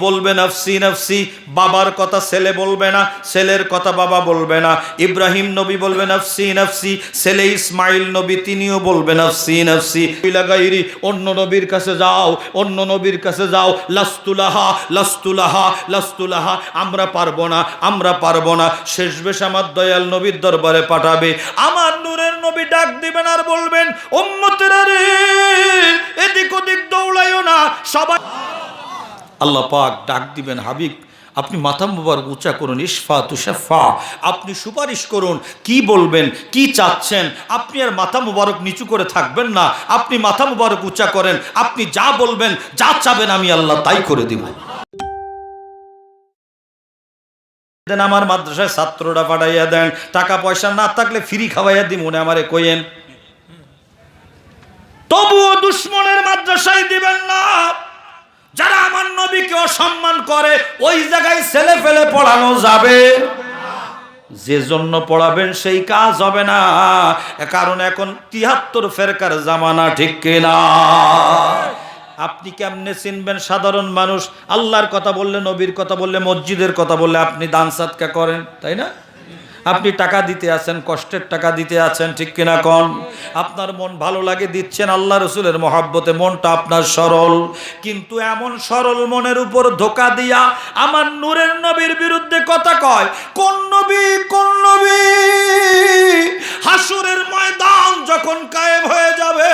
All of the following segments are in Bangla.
বলবে নফসি নফসি, বাবার কথা ছেলে বলবে না, ছেলের কথা বাবা বলবে না। ইব্রাহিম নবী বলবে নফসি নফসি, ছেলে ইসমাইল নবী তিনিও বলবে নফসি নফসি। লাগাইরি, অন্য নবীর কাছে যাও, অন্য নবীর কাছে যাও, লাস্তুলাহা লাস্তুলাহা লাস্তুলাহা, আমরা পারবো না, আমরা পারবো না। শেষবেশ আমার দয়াল নবীর দরবারে পাঠাবে। আমার নূরের নবী ডাক দিবেন আর বলবেন, উম্মতেরা রে, এদিক ওদিক দৌড়াইও না, সবাই। আল্লাহ পাক ডাক দিবেন, হাবিব আপনি মাথা মুবারক উঁচা করুন, ইশফা তুশাফা, আপনি সুপারিশ করুন, কি বলবেন, কি চাচ্ছেন। আপনি আর মাথা মুবারক নিচু করে থাকবেন না, আপনি মাথা মুবারক উঁচা করেন, আপনি যা বলবেন, যা চাবেন আমি আল্লাহ তাই করে দিব। আমার মাদ্রাসায় ছাত্ররা পাঠাইয়া দেন, টাকা পয়সা না থাকলে ফ্রি খাওয়াইয়া দিই, মনে আমারে কইেন, তবুও দুশ্মনের মাদ্রাসায় দিবেন না। যারা আমার নবীকে অসম্মান করে ওই জায়গায় ছেলে ফেলে পড়ানো যাবে, যে জন্য পড়াবেন সেই কাজ হবে না। কারণ এখন ৭৩ ফেরকার জামানা, ঠিক কিনা? আপনি কেমনে চিনবেন সাধারণ মানুষ? আল্লাহর কথা বললে, নবীর কথা বললে, মসজিদের কথা বললে আপনি দান সাদকা করেন, তাই না? আপনি টাকা দিতে আছেন, কষ্টের টাকা দিতে আছেন, ঠিক কিনা কোন? আপনার মন ভালো লাগে দিচ্ছেন আল্লাহ রসুলের মহাব্বতে, মনটা আপনার সরল। কিন্তু এমন সরল মনের উপর ধোকা দিয়া আমার নূরের নবীর বিরুদ্ধে কথা কয়। কোন নবী, কোন নবী? হাসুরের ময়দান যখন কায়েম হয়ে যাবে,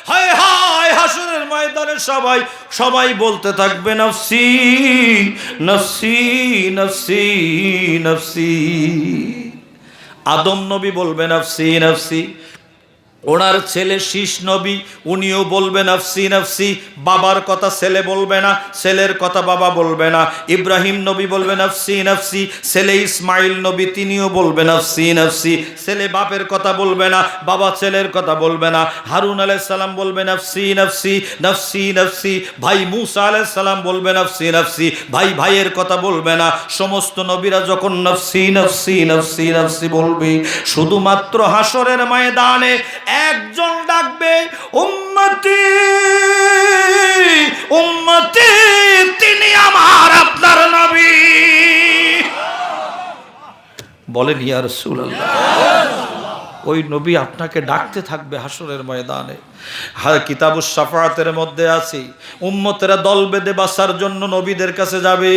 হায় হায়, হাসুরের ময়দানে সবাই সবাই বলতে থাকবে নফসি নফসি নফসি নফসি। আদম নবী বলবে নফসি নফসি, ওনার ছেলে শীষ নবী উনিও বলবে নফসি নফসি, বাবার কথা ছেলে বলবে না, ছেলের কথা বাবা বলবে না। ইব্রাহিম নবী বলবে নফসি নফসি, ছেলে ইসমাইল নবী তিনিও বলবে নফসি নফসি। ছেলে বাপের কথা বলবে না, বাবা ছেলের কথা বলবে না। হারুন আলাইহিস সালাম বলবে নফসি নফসি নফসি নফসি, ভাই মুসা আলাইহিস সালাম বলবে নফসি নফসি, ভাই ভাইয়ের কথা বলবে না। সমস্ত নবীরা যখন নফসি নফসি নফসি নফসি বলবে, শুধুমাত্র হাসরের ময়দানে একজন ডাকবে, উম্মতি উম্মতি, তিনি আমার আপনার নবী। বলেন ইয়া রাসূলুল্লাহ। ওই নবী আপনাকে ডাকতে থাকবে হাসরের ময়দানে। কিতাবুস শাফাআতের মধ্যে আছে, উম্মতেরা দল বেঁধে বাঁচার জন্য নবীদের কাছে যাবে।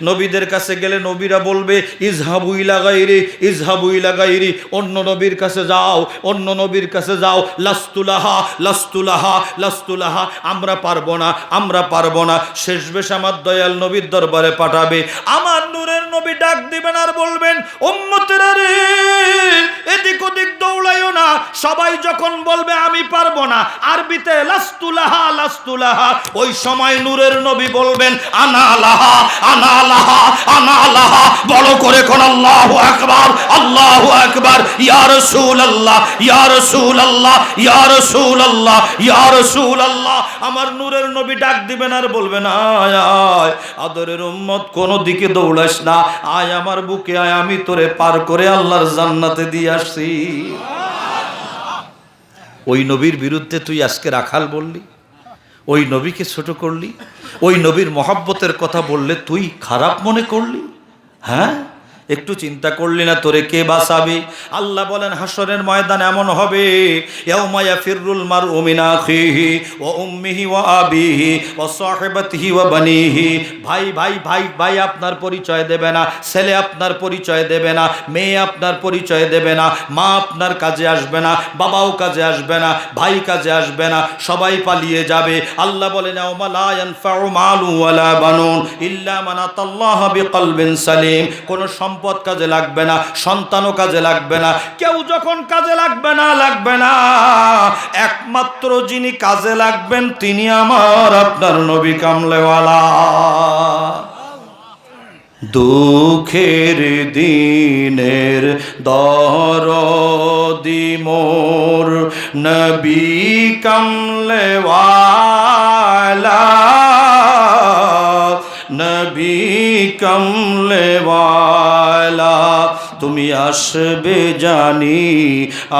নবীদের কাছে গেলে নবীরা বলবে ইজহাবু ইলা গায়রি, ইজহাবু ইলা গায়রি, অন্য নবীর কাছে যাও, অন্য নবীর কাছে যাও। লাস্তুলাহা লাস্তুলাহা লাস্তুলাহা, আমরা পারবো না, আমরা পারবো না। শেষবেশ আমার দয়াল নবীর দরবারে পাঠাবে। আমার নূরের নবী ডাক দিবেন আর বলবেন, উম্মতেরা রে, এদিক ওদিক দৌড়াইও না। সবাই যখন বলবে আমি পারবো না, আরবিতে লাস্তুলাহা লাস্তুলাহা, ওই সময় নূরের নবী বলবেন আনা লাহা আনা লাহা আনা লাহা। বড় করে কোন আল্লাহু আকবার, আল্লাহু আকবার। ইয়া রাসূলুল্লাহ ইয়া রাসূলুল্লাহ ইয়া রাসূলুল্লাহ ইয়া রাসূলুল্লাহ। আমার নূরের নবী ডাক দিবেন আর বলবেন, আয় আয় আদরের উম্মত, কোন দিকে দৌড়াস না, আয় আমার বুকে আয়, আমি তোরে পার করে আল্লাহর জান্নাতে দিয়ে আসছি। ওই নবীর বিরুদ্ধে তুই আজকে রাখাল বললি, ওই নবীকে ছোট করলি, ওই নবীর মহব্বতের কথা বললে তুই খারাপ মনে করলি। হ্যাঁ, একটু চিন্তা করলি না তোরে কে বাঁচাবে? আল্লাহ বলেন হাসরের ময়দান এমন হবে, ইয়াউমা ইয়াফিরুল মারউ মিন আখিহি ওয়া উম্মিহি ওয়া আবিহি ওয়া সাহিবাতিহি ওয়া বানিহি। ভাই ভাই ভাই ভাই আপনার পরিচয় দেবে না, ছেলে আপনার পরিচয় দেবে না, মেয়ে আপনার পরিচয় দেবে না, মা আপনার কাজে আসবে না, বাবাও কাজে আসবে না, ভাই কাজে আসবে না, সবাই পালিয়ে যাবে। আল্লাহ বলেন ইয়াউমা লা ইয়ানফাউ মালু ওয়ালা বানুন ইল্লা মান আতাল্লাহা বিকলবিন সালিম। কোন সম্পদ কাজে লাগবে না, সন্তানও কাজে লাগবে না, কেউ যখন কাজে লাগবে না, লাগবে না, একমাত্র যিনি কাজে লাগবেন তিনি আমার আপনার নবী কামলেওয়ালা। দুঃখের দিনের দরদি মোর নবী কামলেওয়ালা, নবী কমলেওয়ালা। তুমি আসবে জানি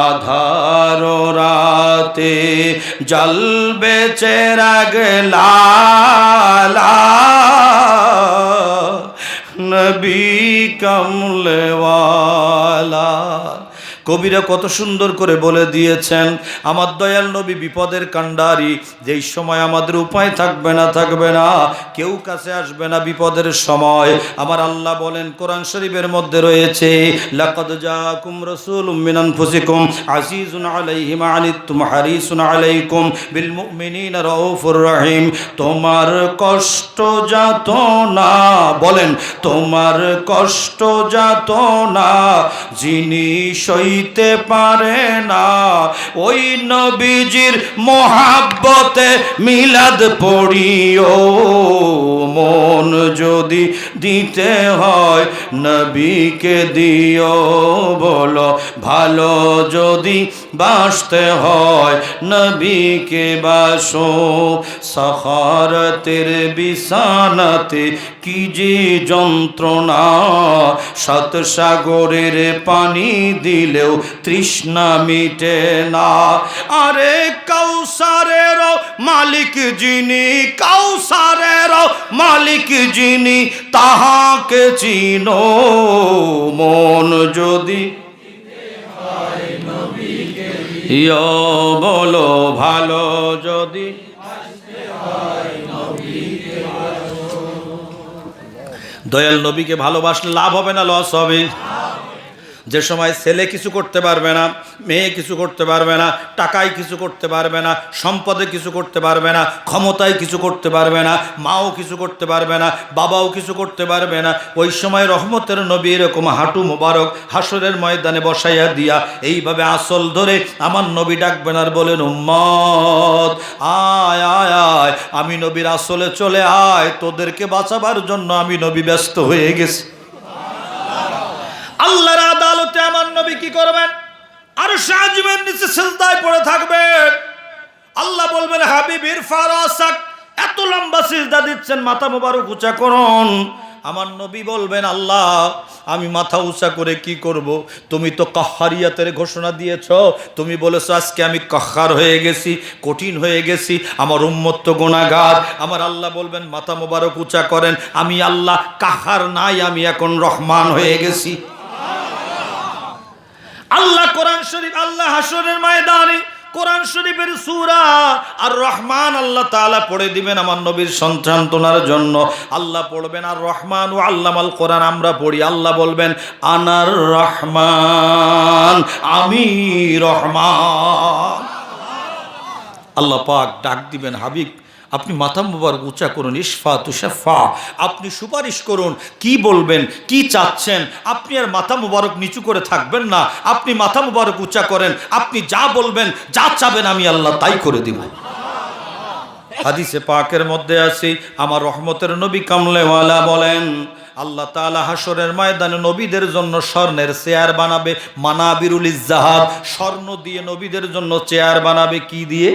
আধার রাতে জ্বলবে চেরাগ লালা নবী কমলেওয়ালা। কবিরা কত সুন্দর করে বলে দিয়েছেন, আমার দয়াল নবী বিপদের কাণ্ডারি, যেই সময় আমাদের উপায় থাকবে না, কেউ কাছে আসবে না বিপদের সময়। আমার আল্লাহ বলেন কোরআন শরীফের মধ্যে রয়েছে, লাকাদ জাআকুম রাসূলুম মিন আনফুসিকুম আজিজুন আলাইহি মা আনিতুম হারিসুন আলাইকুম বিল মুমিনিনা রাউফুর রহিম। তোমার কষ্ট যাত না, বলেন তোমার কষ্ট যাত না যিনি সইতে পারে না, ওই নবীজির মোহাব্বতে মিলাদ পড়িও। মন যদি দিতে হয় নবীকে দিও, বলো ভালো যদি বাসতে হয় নবীকে বাসো। সাখারাতের বিছানাতে কি যে যন্ত্রণা, সাত সাগরের পানি দিলেও তৃষ্ণা মিটে না। আরে কাউসারের মালিক যিনি, কাউসারের মালিক যিনি, তাহাকে চিনো। মন যদি ইয়ো, বলো ভালো যদি দয়াল নবীকে ভালোবাসলে লাভ হবে না লস হবে? যে সময় ছেলে কিছু করতে পারবে না, মেয়ে কিছু করতে পারবে না, টাকায় কিছু করতে পারবে না, সম্পদে কিছু করতে পারবে না, ক্ষমতায় কিছু করতে পারবে না, মাও কিছু করতে পারবে না, বাবাও কিছু করতে পারবে না, ওই সময় রহমতের নবী এরকম হাঁটু মোবারক হাসরের ময়দানে বসাইয়া দিয়া এইভাবে আসল ধরে আমার নবী ডাকবেন আর বলেন, উম্মত আয় আয় আয়, আমি নবীর আসলে চলে আয়, তোদেরকে বাঁচাবার জন্য আমি নবী ব্যস্ত হয়ে গেছি। আল্লাহর আদালতে আমার নবী কি করবেন? আরশে আজিমের নিচে সিজদায় পড়ে থাকবেন। আল্লাহ বলবেন, হাবিব ইরফা রাসাক, এত লম্বা সিজদা দিচ্ছেন, মাথা মোবারক উঁচা করুন। আমার নবী বলবেন, আল্লাহ আমি মাথা উঁচা করে কি করব? তুমি তো কাহ্হারিয়াতের ঘোষণা দিয়েছ, তুমি বলেছো আজকে আমি কাহ্হার হয়ে গেছি, কঠিন হয়ে গেছি, আমার উম্মত তো গুনাহগার। আমার আল্লাহ বলবেন, মাথা মোবারক উঁচা করেন, আমি আল্লাহ কাহ্হার নাই, আমি এখন রহমান হয়ে গেছি। আল্লাহ কোরআন শরীফ, আল্লাহ হাসরের ময়দানে কোরআন শরীফের সূরা আর রহমান আল্লাহ তাআলা পড়ে দিবেন আমার নবীর সন্তানতনার জন্য। আল্লাহ পড়বেন আর রহমান ও আল্লামাল কোরআন, আমরা পড়ি। আল্লাহ বলবেন, আনার রহমান, আমি রহমান। আল্লাহ পাক ডাক দিবেন, হাবিব আপনি মাথা মুবারক উঁচা করুন, ইশফা তুশাফা, আপনি সুপারিশ করুন, কি বলবেন, কি চাচ্ছেন। আপনি আর মাথা মুবারক নিচু করে থাকবেন না, আপনি মাথা মুবারক উঁচা করেন, আপনি যা বলবেন, যা চাবেন, আমি আল্লাহ তাই করে দিব। হাদিসে পাকের মধ্যে আছে, আমার রহমতের নবী কামলেওয়ালা বলেন, আল্লাহ তাআলা হাসরের ময়দানে নবীদের জন্য স্বর্ণের চেয়ার বানাবে, মানাবিরুল ইজ্জাহাব, স্বর্ণ দিয়ে নবীদের জন্য চেয়ার বানাবে। কি দিয়ে?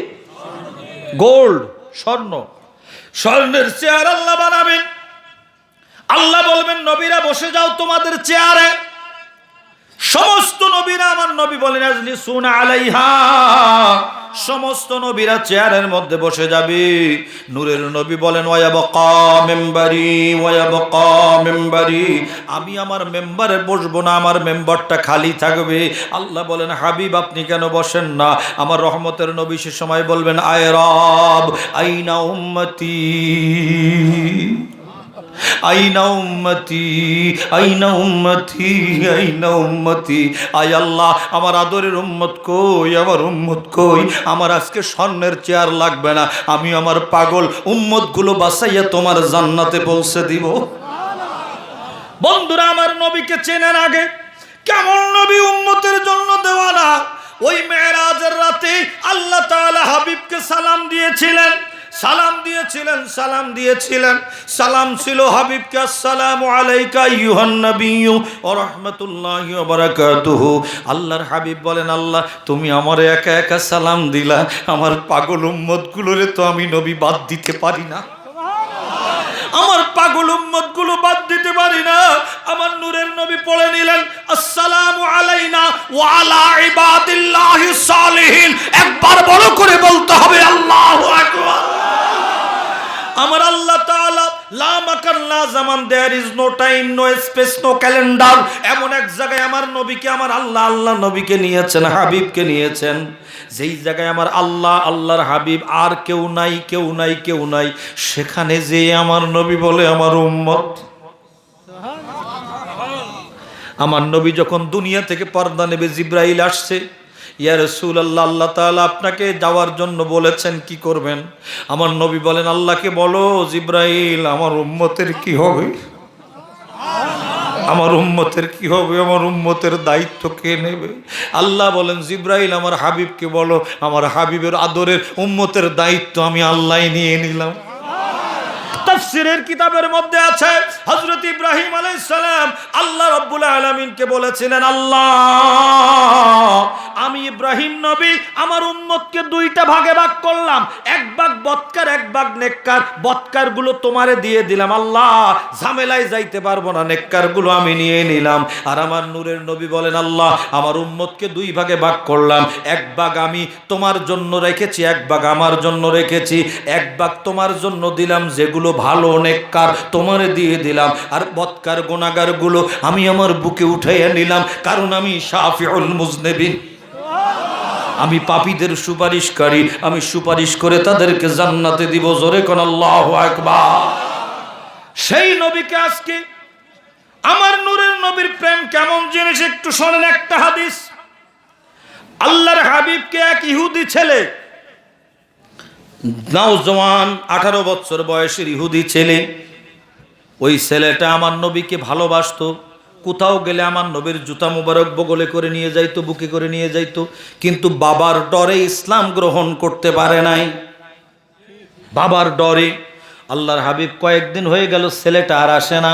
গোল্ড, স্বর্ণ, স্বর্ণের চেয়ার আল্লাহ বানাবেন। আল্লাহ বলবেন, নবীরা বসে যাও তোমাদের চেয়ারে। সমস্ত নবীরা, আমার নবী বলেন, আজলিসুন আলাইহা, সমস্ত নবীরা চেয়ারের মধ্যে বসে যাবে। নূরের নবী বলেন, ওয়ায়াবকা মেম্বারি, ওয়ায়াবকা মেম্বারি, আমি আমার মেম্বারে বসবো না, আমার মেম্বারটা খালি থাকবে। আল্লাহ বলেন, হাবিব আপনি কেন বসেন না? আমার রহমতের নবী সে সময় বলবেন, আয় রব আইনা উম্মতি, আইনা উম্মতি, আইনা উম্মতি, আইনা উম্মতি। আয় আল্লাহ আমার আদরের উম্মত কই, আমার উম্মত কই? আমার আজকে স্বর্ণের চেয়ার লাগবে না, আমি আমার পাগল উম্মতগুলো বাঁচাইয়া তোমার জান্নাতে পৌঁছে দিব। বন্ধুরা, আমার নবীকে চেনার আগে কেমন নবী উম্মতের জন্য দেওয়ানা। ওই মেরাজের রাতে আল্লাহ তাআলা হাবিবকে সালাম দিয়েছিলেন, সালাম দিয়েছিলেন, সালাম দিয়েছিলেন। সালাম ছিল হাবিবকে, আসসালামু আলাইকা আইয়ুহান নাবিয়্যু ওয়া রাহমাতুল্লাহি ওয়া বারাকাতুহু। আল্লাহর হাবিব বলেন, আল্লাহ তুমি আমারে একা একা সালাম দিলা, আমার পাগল উম্মতগুলোরে তো আমি নবী বাদ দিতে পারি না, আমার পাগল উম্মতগুলো বাদ দিতে পারি না। আমার নূরের নবী পড়ে নিলেন আসসালামু আলাইনা ওয়া আলা ইবাদিল্লাহিস সালিহিন। একবার বড় করে বলতে হবে আল্লাহু আকবার। আমার আল্লাহ তাআলা লা মাকান লা জামান, there is no time, no space, no calendar. এমন এক জায়গায় আমার নবীকে আমার আল্লাহ নবীকে নিয়েছেন, হাবিবকে নিয়েছেন, যেই জায়গায় আমার আল্লাহর হাবিব আর কেউ নাই, কেউ নাই, কেউ নাই। সেখানে যে আমার নবী বলে আমার উম্মত। আমার নবী যখন দুনিয়া থেকে পর্দা নেবে, জিব্রাইল আসছে, ইয়া রাসূলুল্লাহ, আল্লাহ তাআলা আপনাকে যাওয়ার জন্য বলেছেন, কি করবেন? আমার নবী বলেন আল্লাহকে বলো জিব্রাইল আমার উম্মতের কি হবে, আমার উম্মতের কি হবে, আমার উম্মতের দায়িত্ব কে নেবে? আল্লাহ বলেন জিব্রাইল আমার হাবিবকে বলো আমার হাবিবের আদরের উম্মতের দায়িত্ব আমি আল্লাহ নিয়ে নিলাম। তাফসীরের কিতাবের মধ্যে আছে হযরত ইব্রাহিম আলাইহিস সালাম আল্লাহ রাব্বুল আলামিনকে বলেছিলেন, আল্লাহ আমি ইব্রাহিম নবী আমার উম্মতকে দুইটা ভাগে ভাগ করলাম, এক ভাগ বদকার, এক ভাগ নেককার। বদকার গুলো তোমারে দিয়ে দিলাম আল্লাহ, ঝামেলায় যাইতে পারবো না, নেককার গুলো আমি নিয়ে নিলাম। আর আমার নূরের নবী বলেন আল্লাহ আমার উম্মতকে দুই ভাগে ভাগ করলাম, এক ভাগ আমি তোমার জন্য রেখেছি, এক ভাগ আমার জন্য রেখেছি। এক ভাগ তোমার জন্য দিলাম যেগুলো ভালো নেককার তোমারে দিয়ে দিলাম, আর বদকার গুনাহগার গুলো আমি আমার বুকে উঠাইয়া নিলাম, কারণ আমি শাফিউল মুজনিবিন, আমি পাপীদের সুপারিশকারী, আমি সুপারিশ করে তাদেরকে জান্নাতে দিব। জোরে কোন আল্লাহু আকবার। সেই নবীকে আজকে আমার নূরের নবীর প্রেম কেমন জিনিস একটু শোনেন একটা হাদিস। আল্লাহর হাবিবকে এক ইহুদি ছেলে, নওজওয়ান 18 বছর বয়সের ইহুদি ছেলে, ওই ছেলেটা আমার নবীকে ভালোবাসতো। কোথাও গেলে আমার নবীর জুতা মুবারক বগলে করে নিয়ে যাইতো, বুকে করে নিয়ে যাইতো, কিন্তু বাবার ডরে ইসলাম গ্রহণ করতে পারে নাই, বাবার ডরে। আল্লাহর হাবিব কয়েকদিন হয়ে গেল ছেলেটা আর আসে না,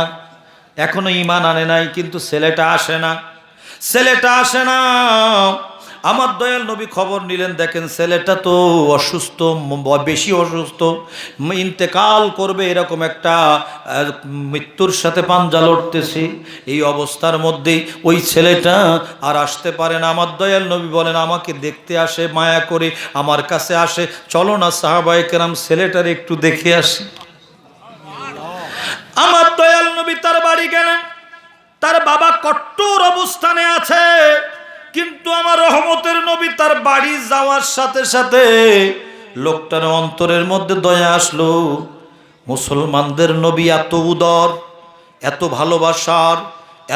এখনো ঈমান আনে নাই, কিন্তু ছেলেটা আসে না, ছেলেটা আসে না। আমার দয়াল নবী খবর নিলেন, দেখেন ছেলেটা তো অসুস্থ, বেশি অসুস্থ, ইন্তেকাল করবে, এরকম একটা মৃত্যুর সাথে পাঞ্জা লড়তেছে। এই অবস্থার মধ্যেই ওই ছেলেটা আর আসতে পারে না। আমার দয়াল নবী বলেন আমাকে দেখতে আসে, মায়া করে আমার কাছে আসে, চলো না সাহাবায়ে কেরাম ছেলেটার একটু দেখে আসি। আমার দয়াল নবী তার বাড়ি গেলেন, তার বাবা কঠোর অবস্থানে আছে, কিন্তু আমার রহমতের নবী তার বাড়ি যাওয়ার সাথে সাথে লোকটার অন্তরের মধ্যে দয়া আসলো। মুসলমানদের নবী এত উদার, এত ভালোবাসার,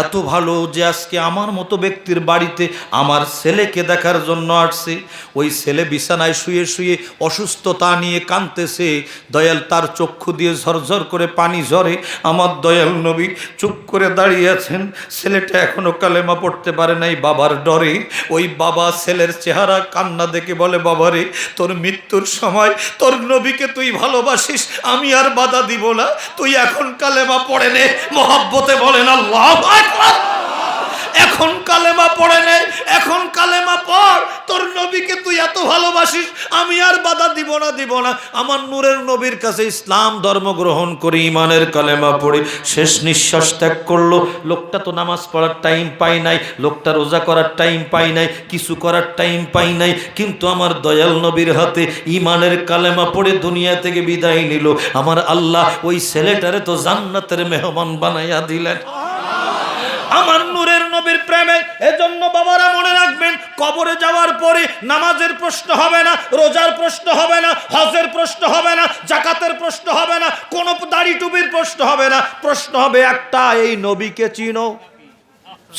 এত ভালো যে আজকে আমার মতো ব্যক্তির বাড়িতে আমার ছেলেকে দেখার জন্য আসছে। ওই ছেলে বিছানায় শুয়ে শুয়ে অসুস্থতা নিয়ে কাঁদতেছে, দয়াল তার চক্ষু দিয়ে ঝরঝর করে পানি ঝরে। আমার দয়াল নবী চুপ করে দাঁড়িয়ে আছেন। ছেলেটা এখনো কালেমা পড়তে পারে নাই বাবার ডরে। ওই বাবা ছেলের চেহারা কান্না দেখে বলে, বাবারে তোর মৃত্যুর সময় তোর নবীকে তুই ভালোবাসিস, আমি আর বাধা দিব না, তুই এখন কালেমা পড়ে নে। মহব্বতে বলেন আল্লাহ আকবার। এখন কালেমা পড়ে নে, এখন কালেমা পড়, তোর নবীকে তুই এত ভালোবাসিস, আমি আর বাধা দিব না, দিব না। আমার নূরের নবীর কাছে ইসলাম ধর্ম গ্রহণ করে ইমানের কালেমা পড়ে শেষ নিঃশ্বাস ত্যাগ করলো। লোকটা তো নামাজ পড়ার টাইম পায় নাই, লোকটা রোজা করার টাইম পায় নাই, কিছু করার টাইম পায় নাই, কিন্তু আমার দয়াল নবীর হাতে ইমানের কালেমা পড়ে দুনিয়া থেকে বিদায় নিল। আমার আল্লাহ ওই ছেলেটারে তো জান্নাতের মেহমান বানাইয়া দিলেন। আমার নূরের নবীর প্রেমে এজন্য বাবারা মনে রাখবেন, কবরে যাওয়ার পরে নামাজের প্রশ্ন হবে না, রোজার প্রশ্ন হবে না, হজের প্রশ্ন হবে না, যাকাতের প্রশ্ন হবে না, কোনো দাড়ি টুপির প্রশ্ন হবে না, প্রশ্ন হবে একটা, এই নবীকে চিনো?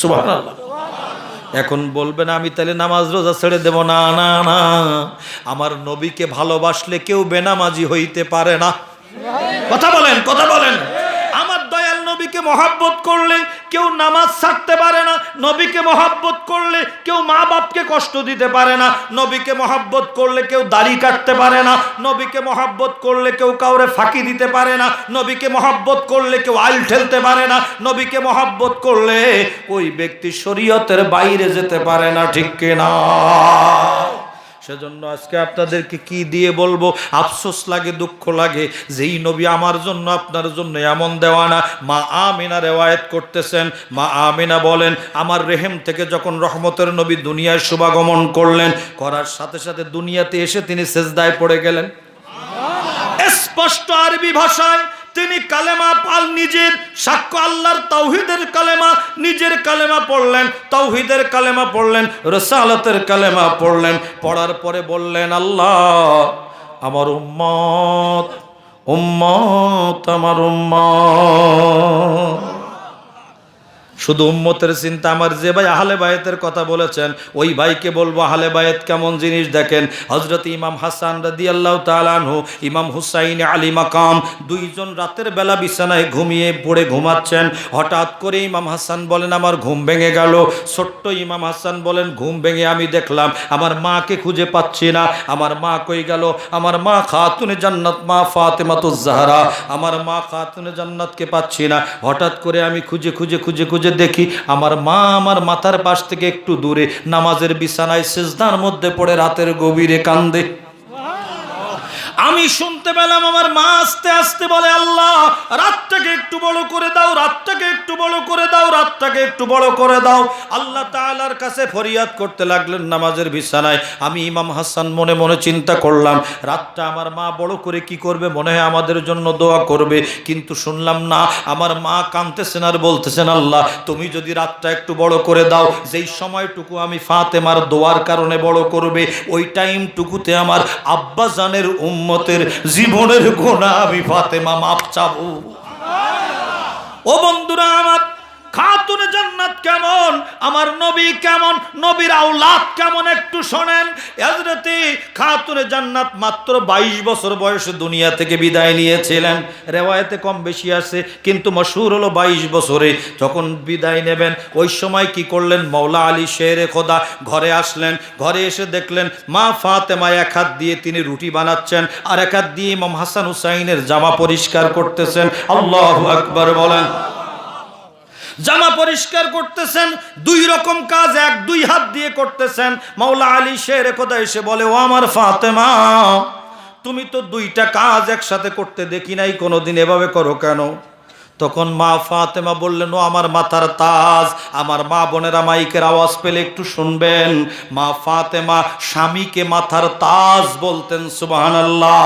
সুবহানাল্লাহ। এখন বলবেন আমি তাহলে নামাজ রোজা ছেড়ে দেব? না না না, আমার নবীকে ভালোবাসলে কেউ বেনামাজি হইতে পারে না। কথা বলেন, কথা বলেন। আমার দয়াল নবীকে মহব্বত করলে কেউ নামাজ ছাড়তে পারে না, নবীকে মহব্বত করলে কেউ মা বাপকে কষ্ট দিতে পারে না, নবীকে মহব্বত করলে কেউ দাড়ি কাটতে পারে না, নবীকে মহব্বত করলে কেউ কাউরে ফাঁকি দিতে পারে না, নবীকে মহব্বত করলে কেউ আইল ঠেলতে পারে না, নবীকে মহব্বত করলে ওই ব্যক্তি শরীয়তের বাইরে যেতে পারে না, ঠিক কিনা? সেজন্য আজকে আপনাদেরকে কি দিয়ে বলবো, আফসোস লাগে, দুঃখ লাগে, যেই নবী আমার জন্য আপনার জন্য এমন দেওয়ানা। মা আমিনা রেওয়ায়েত করতেছেন, মা আমিনা বলেন, আমার রেহেম থেকে যখন রহমতের নবী দুনিয়ায় শুভাগমন করলেন, করার সাথে সাথে দুনিয়াতে এসে তিনি সেজদায় পড়ে গেলেন। স্পষ্ট আরবি ভাষায় তিনি কালেমা পাল, নিজের সাক্ষ্য আল্লাহর তাওহীদের কালেমা, নিজের কালেমা পড়লেন, তাওহীদের কালেমা পড়লেন, রিসালাতের কালেমা পড়লেন। পড়ার পরে বললেন, আল্লাহ আমার উম্মত, উম্মত আমার উম্মত। শুধু উম্মতের চিন্তা, আমার যে ভাই আহলে বায়েতের কথা বলেছেন ওই ভাইকে বলবো আহলে বায়েত কেমন জিনিস দেখেন। হযরত ইমাম হাসান রাদিয়াল্লাহু তাআলা আনহু, ইমাম হুসাইন আলী মাকাম, দুইজন রাতের বেলা বিছানায় ঘুমিয়ে পড়ে ঘুমাচ্ছেন। হঠাৎ করে ইমাম হাসান বলেন, আমার ঘুম ভেঙে গেল। ছোট্ট ইমাম হাসান বলেন, ঘুম ভেঙে আমি দেখলাম আমার মাকে খুঁজে পাচ্ছি না। আমার মা কই গেল? আমার মা খাতুনে জান্নাত, মা ফাতেমাতুজ জাহরা, আমার মা খাতুনে জান্নাতকে পাচ্ছি না। হঠাৎ করে আমি খুঁজে খুঁজে খুঁজে খুঁজে দেখি আমার মা আমার মাথার পাশ থেকে একটু দূরে নামাজের বিছানায় সিজদার মধ্যে পড়ে রাতের গভীরে কান্দে। আমি শুনতে পেলাম আমার মা আস্তে আস্তে বলে, আল্লাহ রাতটাকে একটু বড় করে দাও, রাতটাকে একটু বড় করে দাও, রাতটাকে একটু বড় করে দাও। আল্লাহ তাআলার কাছে ফরিয়াদ করতে লাগলেন নামাজের বিছানায়। আমি ইমাম হাসান মনে মনে চিন্তা করলাম, রাতটা আমার মা বড় করে কি করবে, মনে হয় আমাদের জন্য দোয়া করবে। কিন্তু শুনলাম না, আমার মা কাঁদতেছেন আর বলতেছেন, আল্লাহ তুমি যদি রাতটা একটু বড় করে দাও, যেই সময়টুকু আমি ফাতেমার দোয়ার কারণে বড় করবে, ওই টাইমটুকুতে আমার আব্বা জানের উম্মতের জীবনের গুনাহ আমি ফাতেমা মাফ চাবো। ও বন্ধুরা আমার, খাতুনে জান্নাত কেমন, আমার নবী কেমন, নবীর আওলাদ কেমন একটু শোনেন। হযরতে খাতুনে জান্নাত মাত্র 22 বছর বয়সে দুনিয়া থেকে বিদায় নিয়েছিলেন। রেওয়ায়েতে কম বেশি আছে, কিন্তু মশহুর হলো 22 বছরে যখন বিদায় নেবেন। ওই সময় কি করলেন, মাওলা আলী শেরে খোদা ঘরে আসলেন। ঘরে এসে দেখলেন মা ফাতেমা এক হাত দিয়ে তিনি রুটি বানাচ্ছেন, আর এক হাত দিয়ে ইমাম হাসান হুসাইনের জামা পরিষ্কার করতেছেন। আল্লাহু আকবার বলেন। জামা পরিষ্কার করতেছেন, দুই রকম কাজ এক দুই হাত দিয়ে করতেছেন। মাওলা আলী শেরে খোদা এসে বলে, ও আমার ফাতেমা, তুমি তো দুইটা কাজ একসাথে করতে দেখি নাই কোনোদিন, এভাবে করো কেন? তখন মা ফাতেমা বললেন, ও আমার মাথার তাজ। আমার মা বোনেরা মাইকের আওয়াজ পেলে একটু শুনবেন, মা ফাতেমা স্বামীকে মাথার তাজ বলতেন। সুবহানাল্লাহ।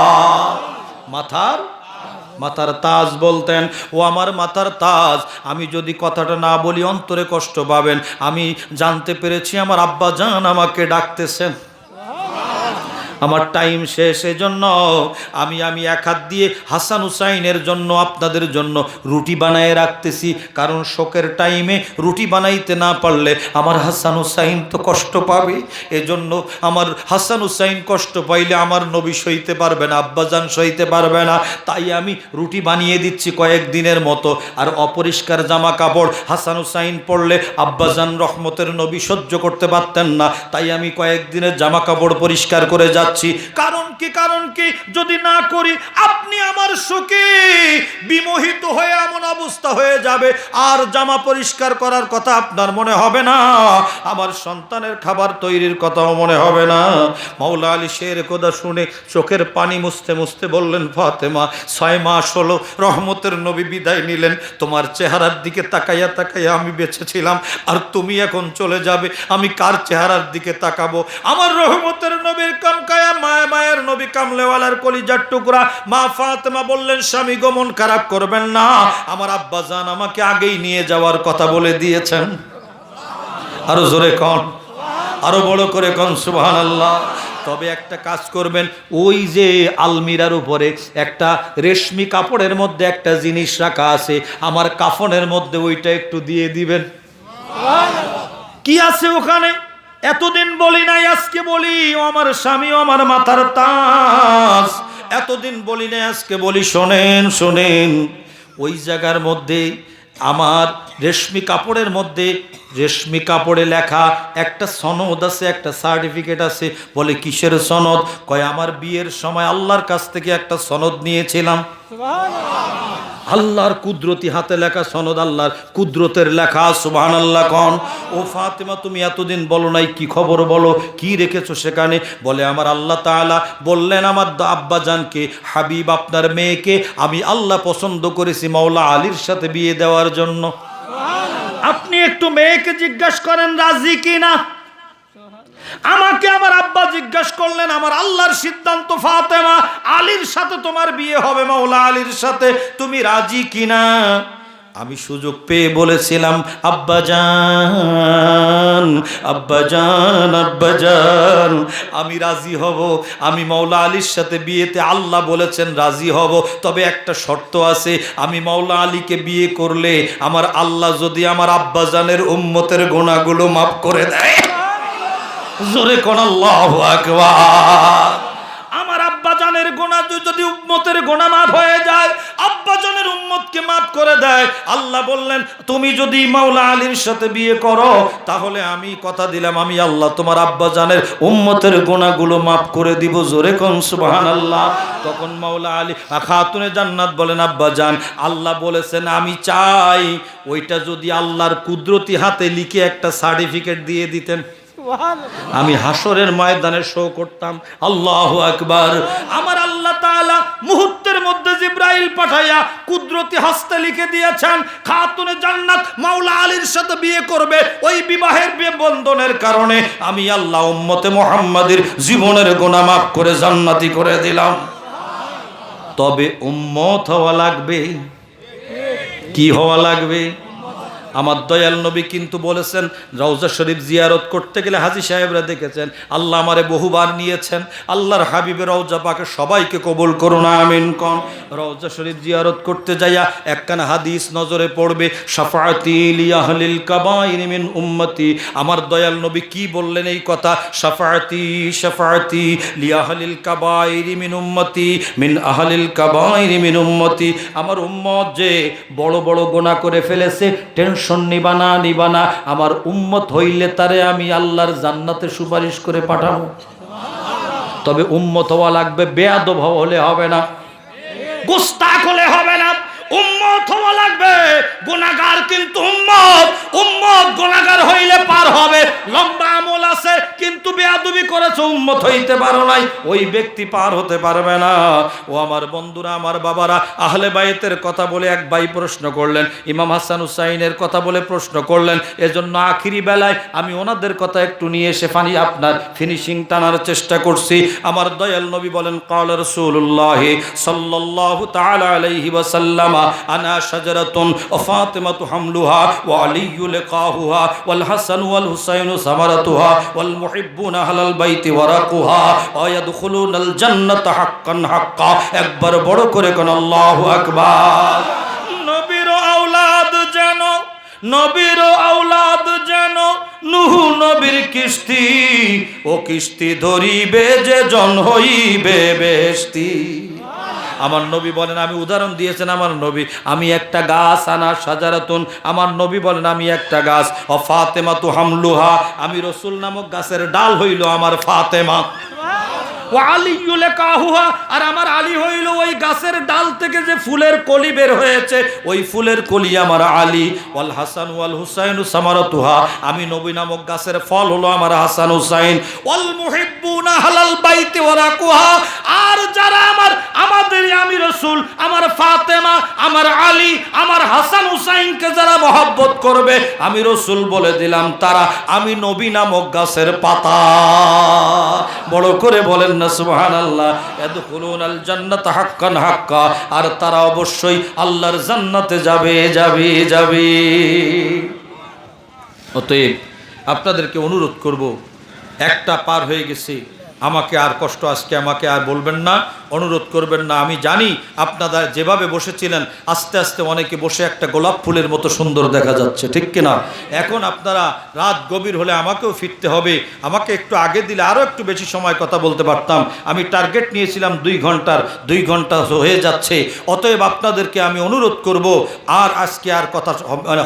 মাথার তাজ বলতেন। ও আমার মাথার তাজ, আমি যদি কথাটা না বলি অন্তরে কষ্ট পাবেন। আমি জানতে পেরেছি আমার আব্বা জান আমাকে ডাকতেছেন, আমার টাইম শেষ। এজন্য আমি এক হাত দিয়ে হাসান হুসাইনের জন্য, আপনাদের জন্য রুটি বানায় রাখতেছি। কারণ শোকের টাইমে রুটি বানাইতে না পারলে আমার হাসান হুসাইন তো কষ্ট পাবে। এজন্য আমার হাসান হুসাইন কষ্ট পাইলে আমার নবী সইতে পারবে না, আব্বাজান সইতে পারবে না। তাই আমি রুটি বানিয়ে দিচ্ছি কয়েকদিনের মতো। আর অপরিষ্কার জামা কাপড় হাসান হুসাইন পরলে আব্বাজান রহমতের নবী সহ্য করতে পারতেন না। তাই আমি কয়েকদিনের জামা কাপড় পরিষ্কার করে যাচ্ছি। কারণ কি যদি না করি আপনি আমার শোকে বিমোহিত হয়ে এমন অবস্থা হয়ে যাবে, আর জামা পরিষ্কার করার কথা আপনার মনে হবে না, আমার সন্তানের খাবার তৈরির কথাও মনে হবে না। মাওলা আলী শের খোদা শুনে চোখের পানি মুছতে মুছতে বললেন, ফাতেমা 6 মাস হলো রহমতের নবী বিদায় নিলেন, তোমার চেহারার দিকে তাকাইয়া তাকাইয়া আমি বেঁচে ছিলাম, আর তুমি এখন চলে যাবে, আমি কার চেহারার দিকে তাকাবো? আমার রহমতের নবীর কামকায়া মায়ের নবী কামলেওয়ালার কলিজার টুকরা মা ফাতেমা বললেন, স্বামী গমন খারাপ করবেন না, আমার আব্বাজান আমাকে আগেই নিয়ে যাওয়ার কথা বলে দিয়েছেন। আরো জোরে কোন, আরো বড় করে কোন সুবহানাল্লাহ। তবে একটা কাজ করবেন, ওই যে আলমিরার উপরে একটা রেশমি কাপড়ের মধ্যে একটা জিনিস রাখা আছে, আমার কাফনের মধ্যে ওইটা একটু দিয়ে দিবেন। কি আছে ওখানে? এতদিন বলি নাই, আজকে বলি, ও আমার স্বামী, ও আমার মাথার তাজ। এতদিন বলি নাই, আজকে বলি, শোনেন। ওই জায়গার মধ্যে আমার রেশমি কাপড়ের মধ্যে, রেশমি কাপড়ে লেখা একটা সনদ আছে, একটা সার্টিফিকেট আছে। বলে কিসের সনদ? কয় আমার বিয়ের সময় আল্লাহর কাছ থেকে একটা সনদ নিয়েছিলাম। আল্লাহর কুদরতি হাতে লেখা সনদ, আল্লাহর কুদরতের লেখা। সুবহানাল্লাহ কোন। ও ফাতেমা, তুমি এতদিন বলো নাই, কি খবর বলো, কি রেখেছো সেখানে? বলে আমার আল্লাহ তাআলা বললেন আমার আব্বাজানকে, হাবিব আপনার মেয়েকে আমি আল্লাহ পছন্দ করেছি মাওলা আলীর সাথে বিয়ে দেওয়ার জন্য। আপনি একটু মেয়েকে জিজ্ঞাসা করেন রাজি কিনা। আমাকে আমার আব্বা জিজ্ঞাসা করলেন, আমার আল্লাহর সিদ্ধান্ত ফাতেমা আলীর সাথে তোমার বিয়ে হবে, মাওলা আলীর সাথে, তুমি রাজি কিনা? আমি সুযোগ পেয়ে বলেছিলাম আব্বাজান আব্বাজান আব্বাজান আমি রাজি হব, আমি মাওলা আলীর সাথে বিয়েতে আল্লাহ বলেছেন রাজি হব, তবে একটা শর্ত আছে, আমি মাওলা আলীকে বিয়ে করলে আমার আল্লাহ যদি আমার আব্বাজানের উম্মতের গুনাহগুলো মাফ করে দেয়। জোরে কোন আল্লাহু আকবার। আমার আব্বাজানের গুনাহ যদি উম্মতের গুনাহ মাফ হয়ে যায়, আব্বাজানের উম্মতকে মাফ করে দেয়, আল্লাহ বললেন তুমি যদি মাওলা আলীর সাথে বিয়ে করো তাহলে আমি কথা দিলাম আমি আল্লাহ তোমার আব্বাজানের উম্মতের গুনাহগুলো মাফ করে দিব। জোরে কোন সুবহানাল্লাহ। তখন মাওলা আলী খাতুনে জান্নাত বলেন, আব্বাজান আল্লাহ বলেছেন আমি চাই ওইটা যদি আল্লাহর কুদরতি হাতে লিখে একটা সার্টিফিকেট দিয়ে দিতেন, আমি হাসরের ময়দানে শো করতাম। আল্লাহু আকবার। আমার আল্লাহ তাআলা মুহূর্তের মধ্যে জিবরাইল পাঠাইয়া কুদরতি হস্তে লিখে দিয়েছেন খাতুনে জান্নাত মাওলা আলীর সাথে বিয়ে করবে। ওই বিবাহের বন্ধনের কারণে আমি আল্লাহ উম্মতে মুহাম্মাদের জীবনের গুনাহ মাফ করে জান্নাতি করে দিলাম। তবে উম্মত হওয়া লাগবে। কি হওয়া লাগবে? আমার দয়াল নবী কিন্তু বলেছেন রওজা শরীফ জিয়ারত করতে গেলে হাজী সাহেবরা দেখেছেন আল্লাহ আমারে বহুবার নিয়েছেন, আল্লাহর হাবিবের রওজা পাকে সবাইকে কবুল করুন আমিন কোন। রওজা শরীফ জিয়ারত করতে যাইয়া একখানা হাদিস নজরে পড়বে, শাফাআতি লিআহলিল কাবাইর মিন উম্মতি। আমার দয়াল নবী কি বললেন এই কথা, শাফাআতি শাফাআতি লিআহলিল কাবাইর মিন উম্মতি মিন আহলিল কাবাইর মিন উম্মতি। আমার উম্মত যে বড় বড় গুনাহ করে ফেলেছে, টেনশন নিবানা নিবানা, আমার উম্মত হইলে তারে আমি আল্লাহর জান্নাতে সুপারিশ করে পাঠাবো। তবে উম্মত হওয়া লাগবে, বেয়াদব হলে হবে না, গোস্তাখ হলে হবে না, উম্মত হওয়া লাগবে। গুনাহগার কিন্তু উম্মত, উম্মত গুনাহগার হইলে পার হবে। লম্বা আমল আছে কিন্তু বেয়াদবি করেছে, উম্মত হইতে পারো নাই, ওই ব্যক্তি পার হতে পারবে না। ও আমার বন্ধুরা, আমার বাবারা, আহলে বাইতের কথা বলে এক ভাই প্রশ্ন করলেন, ইমাম হাসান হুসাইনের কথা বলে প্রশ্ন করলেন, এজন্য আখিরি বেলায় আমি ওনাদের কথা একটু নিয়ে এসে আপনার ফিনিশিং টানার চেষ্টা করছি। আমার দয়াল নবী বলেন, ক্বালা রাসূলুল্লাহ সাল্লাল্লাহু তাআলা আলাইহি ওয়াসাল্লাম আনা শাজারাতুন ওয়া ফাতিমাতু হামলুহা ওয়া আলিয়্যু লিকাহুহা ওয়াল হাসান ওয়াল হুসাইনু সামারাতুহা ওয়াল মুহিব্বুনা আহলাল বাইতি ওয়ারাকুহা ওয়া ইয়াদখুলুনাল জান্নাতা হাক্কান হাক্কা। একবার বড় করে কোন আল্লাহু আকবার। নবীর আওলাদ যেন, নবীর আওলাদ যেন নূহ নবীর কিস্তি, ও কিস্তি ধরিবে যে জন হইবে বেহেশতি। আমার নবী বলেন, আমি উদাহরণ দিয়েছেন আমার নবী, আমি একটা গাছ, আনা শাজারাতুন, আমার নবী বলেন আমি একটা গাছ, ও ফাতেমাতু হামলুহা, আমি রসুল নামক গাছের ডাল হইল আমার ফাতেমা, ও আলিয়্যু লিকাহুহা, আর আমার আলী হইল ওই গাছের ডাল থেকে যে ফুলের কলি বের হয়েছে ওই ফুলের কলি আমার আলী, ওয়াল হাসান ওয়াল হুসাইনু সামারাতুহা, আমি নবী নামক গাছের ফল হলো আমার হাসান হুসাইন, ওয়াল মুহিব্বুনা আহলাল বাইতি ওয়ারাকুহা, আর যারা আমাদের আমি রসুল, আমার ফাতেমা, আমার আলী, আমার হাসান হুসাইনকে যারা মহব্বত করবে আমি রসুল বলে দিলাম তারা আমি নবী নামক গাছের পাতা। বড় করে বলেন না সুবহানাল্লাহ। ইয়াদখুলুনাল জান্নাতা হাক্কান হাক্কা, আর তারা অবশ্যই আল্লাহর জান্নাতে যাবে যাবে যাবে। অতএব আপনাদেরকে অনুরোধ করব, একটা পার হয়ে গেছে, আমাকে আর কষ্ট আজকে আমাকে আর বলবেন না, অনুরোধ করবেন না। আমি জানি আপনারা যেভাবে বসেছিলেন আস্তে আস্তে অনেকে বসে একটা গোলাপ ফুলের মতো সুন্দর দেখা যাচ্ছে, ঠিক কিনা? এখন আপনারা রাত গভীর হলে আমাকেও ফিরতে হবে, আমাকে একটু আগে দিলে আরও একটু বেশি সময় কথা বলতে পারতাম। আমি টার্গেট নিয়েছিলাম 2 ঘন্টার, 2 ঘন্টা হয়ে যাচ্ছে। অতএব আপনাদেরকে আমি অনুরোধ করব, আর আজকে আর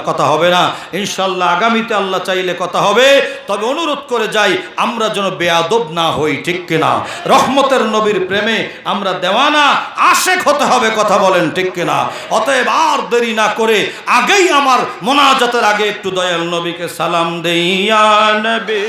কথা হবে না, ইনশাল্লাহ আগামীতে আল্লাহ চাইলে কথা হবে। তবে অনুরোধ করে যাই আমরা যেন বেয়াদব না হই, ঠিক কিনা? রহমতের নবীর প্রেমে আমরা দেওয়ানা, আশেক হতে হবে, কথা বলেন ঠিক কিনা? অতএব আর দেরি না করে আগেই আমার মোনাজাতের আগে একটু দয়াল নবীকে সালাম দেই। ইয়া নবী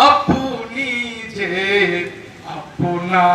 আপনি যে আপনা